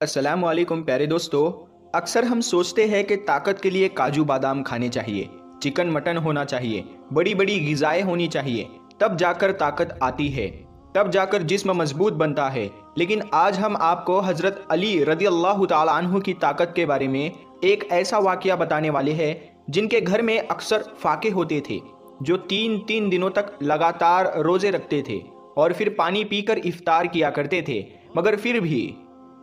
अस्सलाम वालेकुम प्यारे दोस्तों। अक्सर हम सोचते हैं कि ताकत के लिए काजू बादाम खाने चाहिए, चिकन मटन होना चाहिए, बड़ी बड़ी ग़िज़ाएं होनी चाहिए, तब जाकर ताकत आती है, तब जाकर जिस्म मजबूत बनता है। लेकिन आज हम आपको हज़रत अली रज़ियल्लाहु ताला अन्हु की ताकत के बारे में एक ऐसा वाक़या बताने वाले हैं जिनके घर में अक्सर फाके होते थे, जो तीन तीन दिनों तक लगातार रोज़े रखते थे और फिर पानी पीकर इफ्तार किया करते थे। मगर फिर भी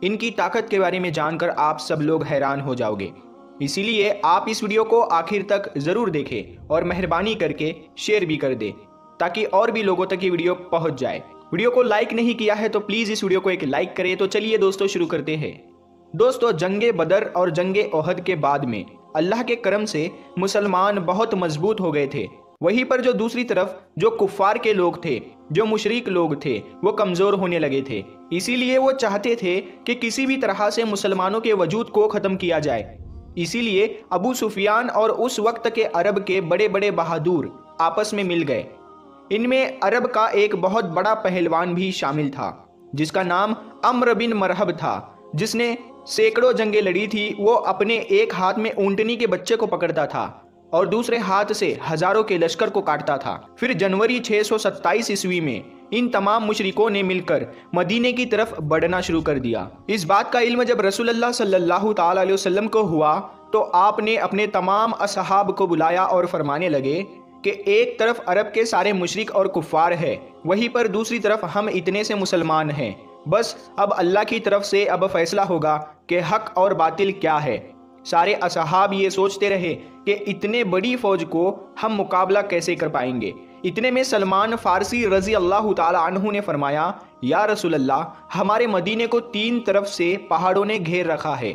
इनकी ताकत के बारे में जानकर आप सब लोग हैरान हो जाओगे। इसीलिए आप इस वीडियो को आखिर तक ज़रूर देखें और मेहरबानी करके शेयर भी कर दें ताकि और भी लोगों तक ये वीडियो पहुंच जाए। वीडियो को लाइक नहीं किया है तो प्लीज़ इस वीडियो को एक लाइक करें। तो चलिए दोस्तों शुरू करते हैं। दोस्तों, जंगे बदर और जंगे ओहद के बाद में अल्लाह के करम से मुसलमान बहुत मजबूत हो गए थे। वहीं पर जो दूसरी तरफ जो कुफ्फार के लोग थे, जो मुशरिक लोग थे, वो कमज़ोर होने लगे थे। इसीलिए वो चाहते थे कि किसी भी तरह से मुसलमानों के वजूद को ख़त्म किया जाए। इसीलिए अबू सुफियान और उस वक्त के अरब के बड़े बड़े बहादुर आपस में मिल गए। इनमें अरब का एक बहुत बड़ा पहलवान भी शामिल था जिसका नाम अम्र बिन मरहब था, जिसने सैकड़ों जंगें लड़ी थी। वो अपने एक हाथ में ऊंटनी के बच्चे को पकड़ता था और दूसरे हाथ से हजारों के लश्कर को काटता था। फिर जनवरी 627 ईस्वी में इन तमाम मुशरिकों ने मिलकर मदीने की तरफ बढ़ना शुरू कर दिया। इस बात का इल्म जब रसूलुल्लाह सल्लल्लाहु ताला अलैहि वसल्लम को हुआ तो आपने अपने तमाम असहाब को बुलाया और फरमाने लगे कि एक तरफ अरब के सारे मुशरिक और कुफ्फार है, वहीं पर दूसरी तरफ हम इतने से मुसलमान हैं। बस अब अल्लाह की तरफ से अब फैसला होगा कि हक और बातिल क्या है। सारे असहाब ये सोचते रहे कि इतने बड़ी फौज को हम मुकाबला कैसे कर पाएंगे। इतने में सलमान फारसी रजी अल्लाह ताला अन्हु ने फरमाया, या रसूल अल्लाह, हमारे मदीने को तीन तरफ से पहाड़ों ने घेर रखा है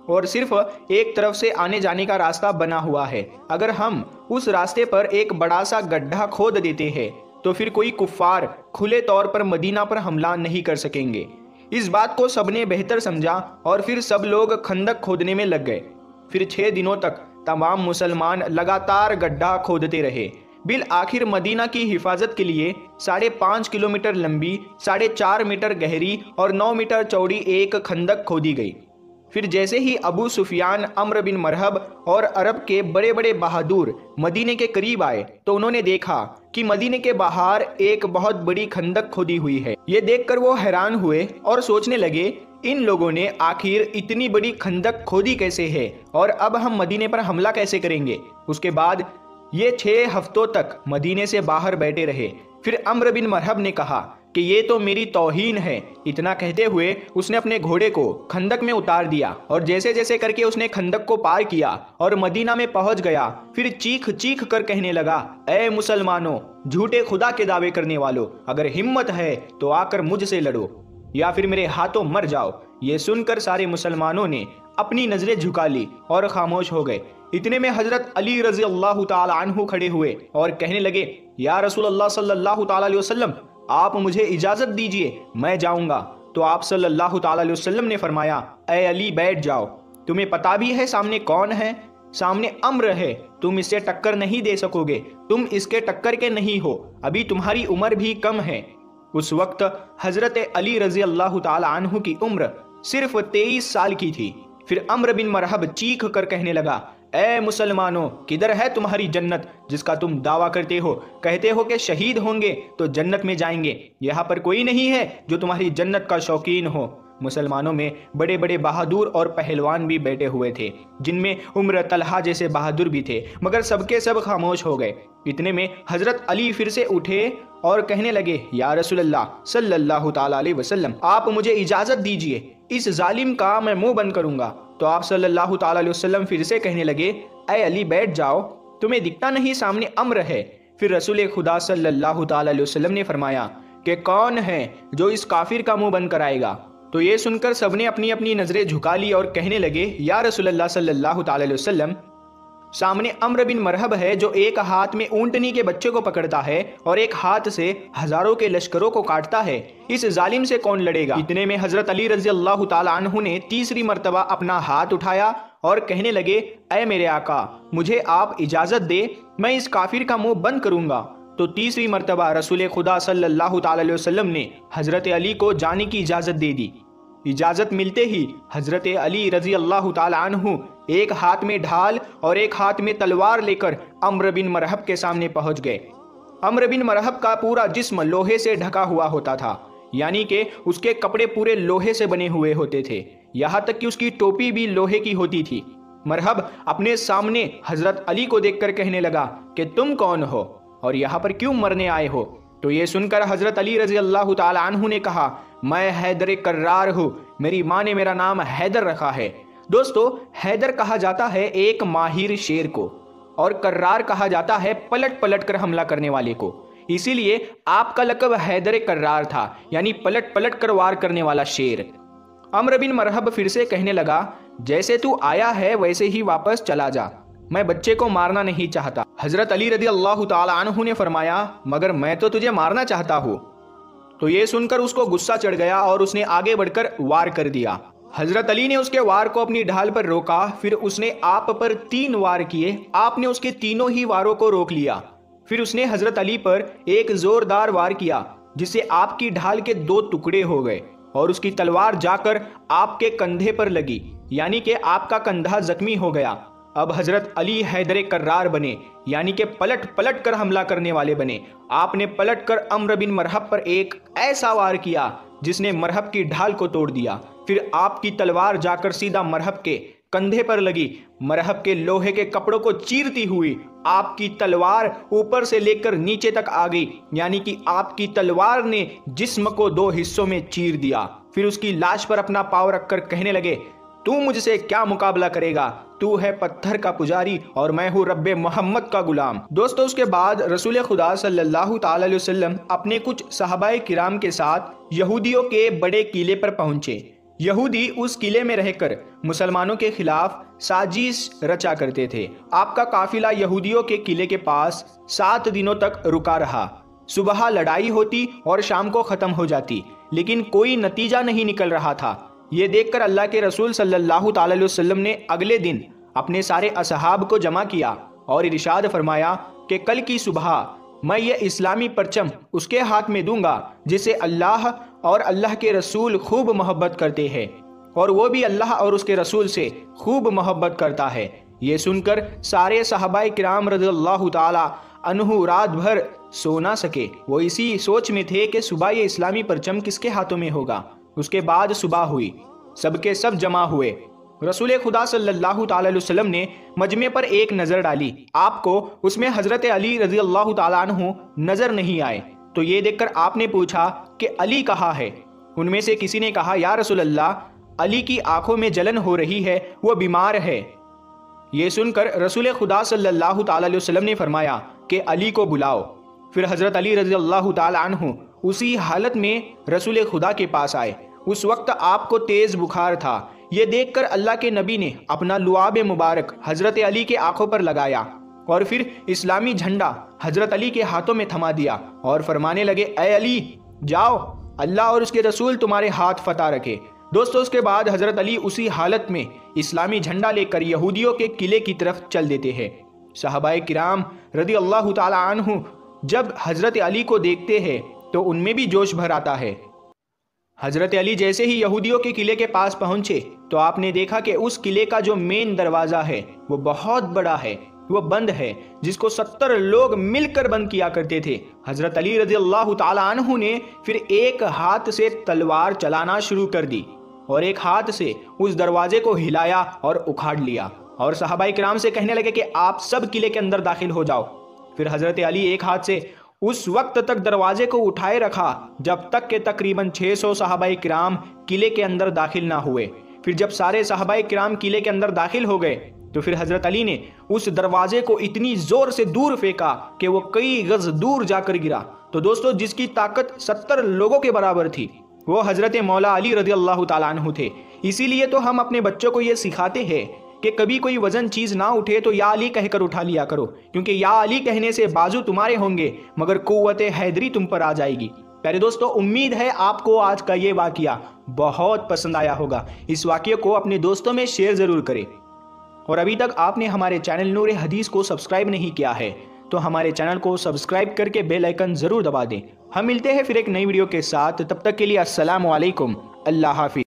और सिर्फ एक तरफ से आने जाने का रास्ता बना हुआ है। अगर हम उस रास्ते पर एक बड़ा सा गड्ढा खोद देते हैं तो फिर कोई कुफ्फार खुले तौर पर मदीना पर हमला नहीं कर सकेंगे। इस बात को सबने बेहतर समझा और फिर सब लोग खंदक खोदने में लग गए। फिर 6 दिनों तक तमाम मुसलमान लगातार गड्ढा खोदते रहे। बिल आखिर मदीना की हिफाजत के लिए 5.5 किलोमीटर लंबी, 4.5 मीटर गहरी और 9 मीटर चौड़ी एक खंदक खोदी गई। फिर जैसे ही अबू सुफियान, अम्र बिन मरहब और अरब के बड़े बड़े बहादुर मदीने के करीब आए तो उन्होंने देखा कि मदीने के बाहर एक बहुत बड़ी खंदक खोदी हुई है। ये देखकर वो हैरान हुए और सोचने लगे, इन लोगों ने आखिर इतनी बड़ी खंदक खोदी कैसे है और अब हम मदीने पर हमला कैसे करेंगे। उसके बाद ये 6 हफ्तों तक मदीने से बाहर बैठे रहे। फिर अम्र बिन मरहब ने कहा कि ये तो मेरी तौहीन है। इतना कहते हुए उसने अपने घोड़े को खंदक में उतार दिया और जैसे जैसे करके उसने खंदक को पार किया और मदीना में पहुंच गया। फिर चीख चीख कर कहने लगा, ऐ मुसलमानों, झूठे खुदा के दावे करने वालों, अगर हिम्मत है तो आकर मुझसे लड़ो या फिर मेरे हाथों मर जाओ। ये सुनकर सारे मुसलमानों ने अपनी नजरें झुका ली और खामोश हो गए। इतने में हजरत अली रजी अल्लाह ताला अन्हु खड़े हुए और कहने लगे, या रसूल अल्लाह सल्लल्लाहु ताला अलैहि वसल्लम, आप मुझे इजाजत दीजिए, मैं जाऊंगा। तो आप सल्लल्लाहु ताला अलैहि वसल्लम ने फरमाया, ऐ अली बैठ जाओ, तुम्हें पता भी है सामने कौन है? सामने अम्र है, तुम इससे टक्कर नहीं दे सकोगे, तुम इसके टक्कर के नहीं हो, अभी तुम्हारी उम्र भी कम है। उस वक्त हजरत अली रजी अल्लाह ताला अन्हु की उम्र सिर्फ 23 साल की थी। फिर अम्र बिन मरहब चीख कर कहने लगा, ऐ मुसलमानों, किधर है तुम्हारी जन्नत जिसका तुम दावा करते हो? कहते हो कि शहीद होंगे तो जन्नत में जाएंगे। यहाँ पर कोई नहीं है जो तुम्हारी जन्नत का शौकीन हो। मुसलमानों में बड़े बड़े बहादुर और पहलवान भी बैठे हुए थे, जिनमें उम्र तलहा जैसे बहादुर भी थे, मगर सबके सब खामोश हो गए। इतने में हजरत अली फिर से उठे और कहने लगे, या रसूल अल्लाह सल्लल्लाहु ताला अलैहि वसल्लम, आप मुझे इजाजत दीजिए, इस जालिम का मैं मुंह बंद करूंगा। तो आप सल्लल्लाहु ताला अलैहि वसल्लम फिर से कहने लगे, ऐ अली बैठ जाओ, तुम्हें दिखता नहीं सामने अम्र है? फिर रसूल खुदा सल्लल्लाहु ताला अलैहि वसल्लम ने फरमाया कि कौन है जो इस काफिर का मुंह बंद कराएगा? तो ये सुनकर सबने अपनी अपनी नजरें झुका ली और कहने लगे, या रसूल अल्लाह सल्लल्लाहु ताला अलैहि वसल्लम, सामने अम्र बिन मरहब है जो एक हाथ में ऊंटनी के बच्चे को पकड़ता है और एक हाथ से हजारों के लश्करों को काटता है। इस जालिम से कौन लड़ेगा? इतने में हजरत अली रजी अल्लाह ताला अन्हु ने तीसरी मर्तबा अपना हाथ उठाया और कहने लगे, ऐ मेरे आका, मुझे आप इजाजत दे, मैं इस काफिर का मुंह बंद करूंगा। तो तीसरी मर्तबा रसूल खुदा सल्लल्लाहु ताला अलैहि वसल्लम ने हजरत अली को जाने की इजाजत दे दी। اجازت ملتے ہی حضرت علی رضی اللہ تعالیٰ عنہ ایک ہاتھ میں ڈھال اور ایک ہاتھ میں تلوار لے کر عمرو بن مرحب کے سامنے پہنچ گئے۔ عمرو بن مرحب کا پورا جسم لوہے سے ڈھکا ہوا ہوتا تھا، یعنی کہ اس کے کپڑے پورے لوہے سے بنے ہوئے ہوتے تھے، یہاں تک کہ اس کی ٹوپی بھی لوہے کی ہوتی تھی۔ مرحب اپنے سامنے حضرت علی کو دیکھ کر کہنے لگا کہ تم کون ہو اور یہاں پر کیوں مرنے آئے ہو؟ تو یہ سن کر حضرت علی رضی اللہ تعالیٰ عنہ نے کہا، میں حیدر کرار ہوں، میری ماں نے میرا نام حیدر رکھا ہے۔ دوستو، حیدر کہا جاتا ہے ایک ماہر شیر کو، اور کرار کہا جاتا ہے پلٹ پلٹ کر حملہ کرنے والے کو، اسی لیے آپ کا لقب حیدر کرار تھا، یعنی پلٹ پلٹ کر وار کرنے والا شیر۔ عمرو بن مرحب پھر سے کہنے لگا، جیسے تو آیا ہے ویسے ہی واپس چلا جا، میں بچے کو مارنا نہیں چاہتا۔ حضرت علی رضی اللہ تعالی عنہ نے فرمایا، مگر میں تو تجھے مارنا چاہتا ہوں۔ تو یہ سن کر اس کو غصہ چڑھ گیا اور اس نے آگے بڑھ کر وار کر دیا۔ حضرت علی نے اس کے وار کو اپنی ڈھال پر روکا، پھر اس نے آپ پر 3 وار کیے، آپ نے اس کے تینوں ہی واروں کو روک لیا۔ پھر اس نے حضرت علی پر ایک زوردار وار کیا جس سے آپ کی ڈھال کے 2 ٹکڑے ہو گئے اور اس کی تلوار جا کر آپ کے کندھے پر لگی، یعنی کہ آپ کا کندھا زخمی ہو گیا۔ اب حضرت علی حیدر کرار بنے، یعنی کہ پلٹ پلٹ کر حملہ کرنے والے بنے۔ آپ نے پلٹ کر عمرو بن مرحب پر ایک ایسا وار کیا جس نے مرحب کی ڈھال کو توڑ دیا، پھر آپ کی تلوار جا کر سیدھا مرحب کے کندھے پر لگی، مرحب کے لوہے کے کپڑوں کو چیرتی ہوئی آپ کی تلوار اوپر سے لے کر نیچے تک آ گئی، یعنی کہ آپ کی تلوار نے جسم کو 2 حصوں میں چیر دیا۔ پھر اس کی لاش پر اپنا پاؤں رکھ کر کہنے لگے، تو مجھ سے کیا مقابلہ کرے گا؟ تو ہے پتھر کا پجاری اور میں ہوں رب محمد کا غلام۔ دوستو، اس کے بعد رسول خدا صلی اللہ تعالی علیہ وسلم اپنے کچھ صحابہ کرام کے ساتھ یہودیوں کے بڑے قلعے پر پہنچے۔ یہودی اس قلعے میں رہ کر مسلمانوں کے خلاف سازش رچا کرتے تھے۔ آپ کا قافلہ یہودیوں کے قلعے کے پاس 7 دنوں تک رکا رہا۔ صبح لڑائی ہوتی اور شام کو ختم ہو جاتی، لیکن کوئی نتیجہ نہیں نکل رہا تھا۔ یہ دیکھ کر اللہ کے رسول صلی اللہ تعالی علیہ وسلم نے اگلے دن اپنے سارے اصحاب کو جمع کیا اور ارشاد فرمایا کہ کل کی صبح میں یہ اسلامی پرچم اس کے ہاتھ میں دوں گا جسے اللہ اور اللہ کے رسول خوب محبت کرتے ہیں، اور وہ بھی اللہ اور اس کے رسول سے خوب محبت کرتا ہے۔ یہ سن کر سارے صحابہ کرام رضی اللہ تعالی عنہ رات بھر سو نہ سکے۔ وہ اسی سوچ میں تھے کہ صبح یہ اسلامی پرچم کس کے ہاتھوں میں ہوگا۔ اس کے بعد صبح ہوئی، سب کے سب جمع ہوئے۔ رسول خدا صلی اللہ تعالی علیہ وسلم نے مجمع پر ایک نظر ڈالی، آپ کو اس میں حضرت علی رضی اللہ تعالیٰ عنہ نظر نہیں آئے۔ تو یہ دیکھ کر آپ نے پوچھا کہ علی کہاں ہے؟ ان میں سے کسی نے کہا، یا رسول اللہ، علی کی آنکھوں میں جلن ہو رہی ہے، وہ بیمار ہے۔ یہ سن کر رسول خدا صلی اللہ تعالی علیہ وسلم نے فرمایا کہ علی کو بلاؤ۔ پھر حضرت علی رضی اللہ تعالی عنہ اسی حالت میں رسول خدا کے پاس آئے۔ اس وقت آپ کو تیز بخار تھا۔ یہ دیکھ کر اللہ کے نبی نے اپنا لعاب مبارک حضرت علی کے آنکھوں پر لگایا اور پھر اسلامی جھنڈا حضرت علی کے ہاتھوں میں تھما دیا اور فرمانے لگے، اے علی جاؤ، اللہ اور اس کے رسول تمہارے ہاتھ فتح رکھے۔ دوستو، اس کے بعد حضرت علی اسی حالت میں اسلامی جھنڈا لے کر یہودیوں کے قلعے کی طرف چل دیتے ہیں۔ صحابہ کرام رضی اللہ تعالی عنہ جب حضرت علی کو دیکھتے ہیں تو ان میں بھی جوش بھر آتا ہے۔ حضرت علی جیسے ہی یہودیوں کے قلعے کے پاس پہنچے تو آپ نے دیکھا کہ اس قلعے کا جو مین دروازہ ہے وہ بہت بڑا ہے، وہ بند ہے، جس کو 70 لوگ مل کر بند کیا کرتے تھے۔ حضرت علی رضی اللہ تعالی عنہ نے پھر ایک ہاتھ سے تلوار چلانا شروع کر دی اور ایک ہاتھ سے اس دروازے کو ہلایا اور اکھاڑ لیا، اور صحابہ کرام سے کہنے لگے کہ آپ سب قلعے کے اندر داخل ہو جاؤ۔ پھر حضرت علی ایک ہاتھ سے اس وقت تک دروازے کو اٹھائے رکھا جب تک کہ تقریباً 600 صحابہ کرام قلعے کے اندر داخل نہ ہوئے۔ پھر جب سارے صحابہ کرام قلعے کے اندر داخل ہو گئے تو پھر حضرت علی نے اس دروازے کو اتنی زور سے دور پھینکا کہ وہ کئی گز دور جا کر گرا۔ تو دوستو، جس کی طاقت 70 لوگوں کے برابر تھی وہ حضرت مولا علی رضی اللہ تعالیٰ عنہ تھے۔ اسی لیے تو ہم اپنے بچوں کو یہ سکھاتے ہیں کہ کبھی کوئی وزن چیز نہ اٹھے تو یا علی کہہ کر اٹھا لیا کرو، کیونکہ یا علی کہنے سے بازو تمہارے ہوں گے مگر قوت حیدری تم پر آ جائے گی۔ پیارے دوستو، امید ہے آپ کو آج کا یہ واقعہ بہت پسند آیا ہوگا۔ اس واقعے کو اپنے دوستوں میں شیئر ضرور کریں، اور ابھی تک آپ نے ہمارے چینل نور حدیث کو سبسکرائب نہیں کیا ہے تو ہمارے چینل کو سبسکرائب کر کے بیل آئیکن ضرور دبا دیں۔ ہم ملتے ہیں پھر ایک نئی ویڈیو کے ساتھ، تب تک کے لیے السلام علیکم، اللہ حافظ۔